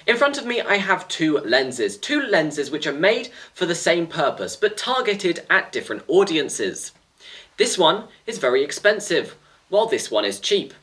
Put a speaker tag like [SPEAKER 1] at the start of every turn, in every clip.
[SPEAKER 1] In front of me I have two lenses which are made for the same purpose but targeted at different audiences. This one is very expensive, while this one is cheap.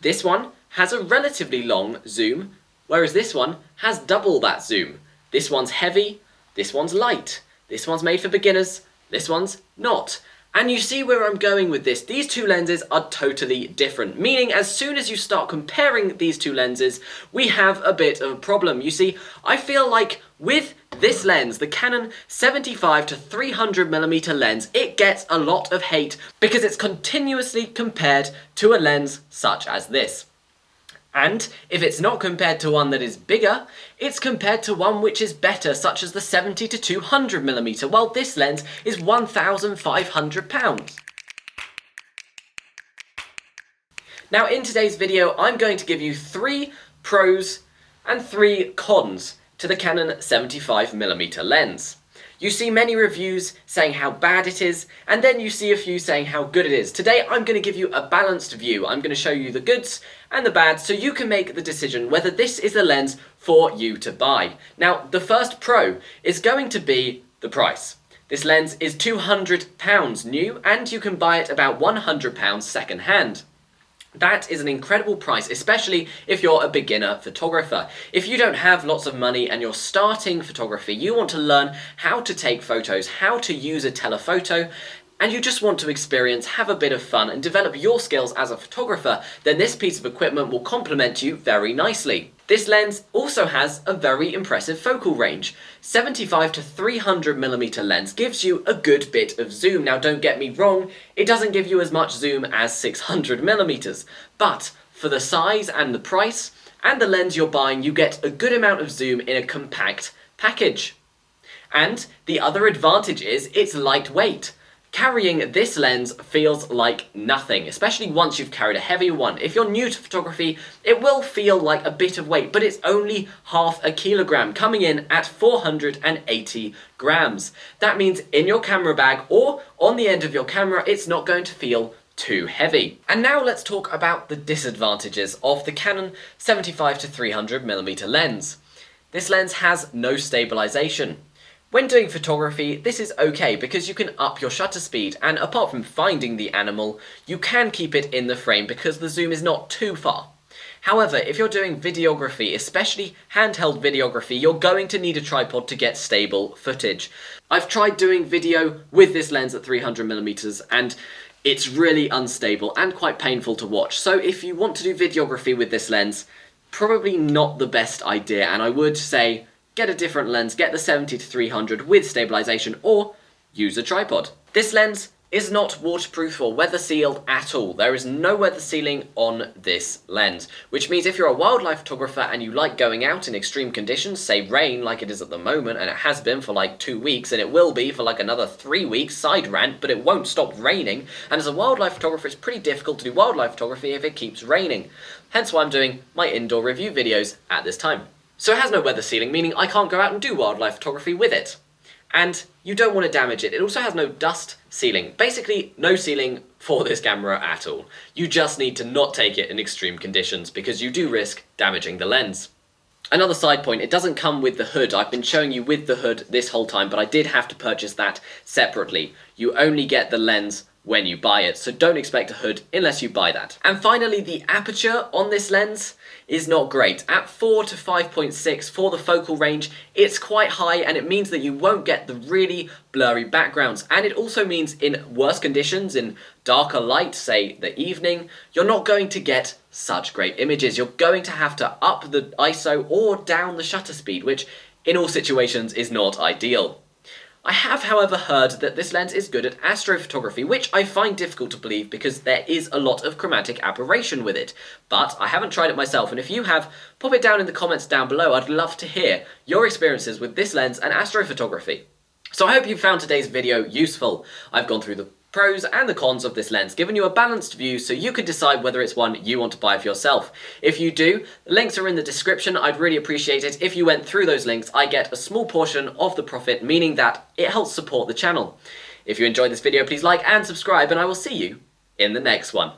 [SPEAKER 1] This one has a relatively long zoom, whereas this one has double that zoom. This one's heavy, this one's light, this one's made for beginners, this one's not. And you see where I'm going with this. These two lenses are totally different, meaning as soon as you start comparing these two lenses, we have a bit of a problem. You see, I feel like with this lens, the Canon 75-300mm lens, it gets a lot of hate because it's continuously compared to a lens such as this. And if it's not compared to one that is bigger, it's compared to one which is better, such as the 70-200mm, while this lens is £1,500. Now in today's video, I'm going to give you 3 pros and 3 cons to the Canon 75mm lens. You see many reviews saying how bad it is, and then you see a few saying how good it is. Today I'm going to give you a balanced view. I'm going to show you the goods and the bads so you can make the decision whether this is the lens for you to buy. Now the first pro is going to be the price. This lens is £200 new and you can buy it about £100 second hand. That is an incredible price, especially if you're a beginner photographer. If you don't have lots of money and you're starting photography, you want to learn how to take photos, how to use a telephoto, and you just want to experience, have a bit of fun and develop your skills as a photographer, then this piece of equipment will complement you very nicely. This lens also has a very impressive focal range. 75-300mm lens gives you a good bit of zoom. Now don't get me wrong, it doesn't give you as much zoom as 600mm, but for the size and the price and the lens you're buying, you get a good amount of zoom in a compact package. And the other advantage is it's lightweight. Carrying this lens feels like nothing, especially once you've carried a heavier one. If you're new to photography, it will feel like a bit of weight, but it's only half a kilogram, coming in at 480 grams. That means in your camera bag or on the end of your camera, it's not going to feel too heavy. And now let's talk about the disadvantages of the Canon 75-300mm lens. This lens has no stabilization. When doing photography, this is okay because you can up your shutter speed, and apart from finding the animal, you can keep it in the frame because the zoom is not too far. However, if you're doing videography, especially handheld videography, you're going to need a tripod to get stable footage. I've tried doing video with this lens at 300mm and it's really unstable and quite painful to watch. So if you want to do videography with this lens, probably not the best idea, and I would say get a different lens, get the 70-300 with stabilization, or use a tripod. This lens is not waterproof or weather sealed at all. There is no weather sealing on this lens, which means if you're a wildlife photographer and you like going out in extreme conditions, say rain like it is at the moment, and it has been for like 2 weeks, and it will be for like another 3 weeks, side rant, but it won't stop raining, and as a wildlife photographer it's pretty difficult to do wildlife photography if it keeps raining. Hence why I'm doing my indoor review videos at this time. So it has no weather sealing, meaning I can't go out and do wildlife photography with it. And you don't want to damage it. It also has no dust sealing. Basically, no sealing for this camera at all. You just need to not take it in extreme conditions because you do risk damaging the lens. Another side point, it doesn't come with the hood. I've been showing you with the hood this whole time, but I did have to purchase that separately. You only get the lens when you buy it, so don't expect a hood unless you buy that. And finally, the aperture on this lens is not great. At 4 to 5.6 for the focal range, it's quite high, and it means that you won't get the really blurry backgrounds. And it also means in worse conditions, in darker light, say the evening, you're not going to get such great images. You're going to have to up the ISO or down the shutter speed, which in all situations is not ideal. I have, however, heard that this lens is good at astrophotography, which I find difficult to believe because there is a lot of chromatic aberration with it. But I haven't tried it myself, and if you have, pop it down in the comments down below. I'd love to hear your experiences with this lens and astrophotography. So I hope you found today's video useful. I've gone through the pros and the cons of this lens, giving you a balanced view so you can decide whether it's one you want to buy for yourself. If you do, the links are in the description. I'd really appreciate it if you went through those links. I get a small portion of the profit, meaning that it helps support the channel. If you enjoyed this video, please like and subscribe, and I will see you in the next one.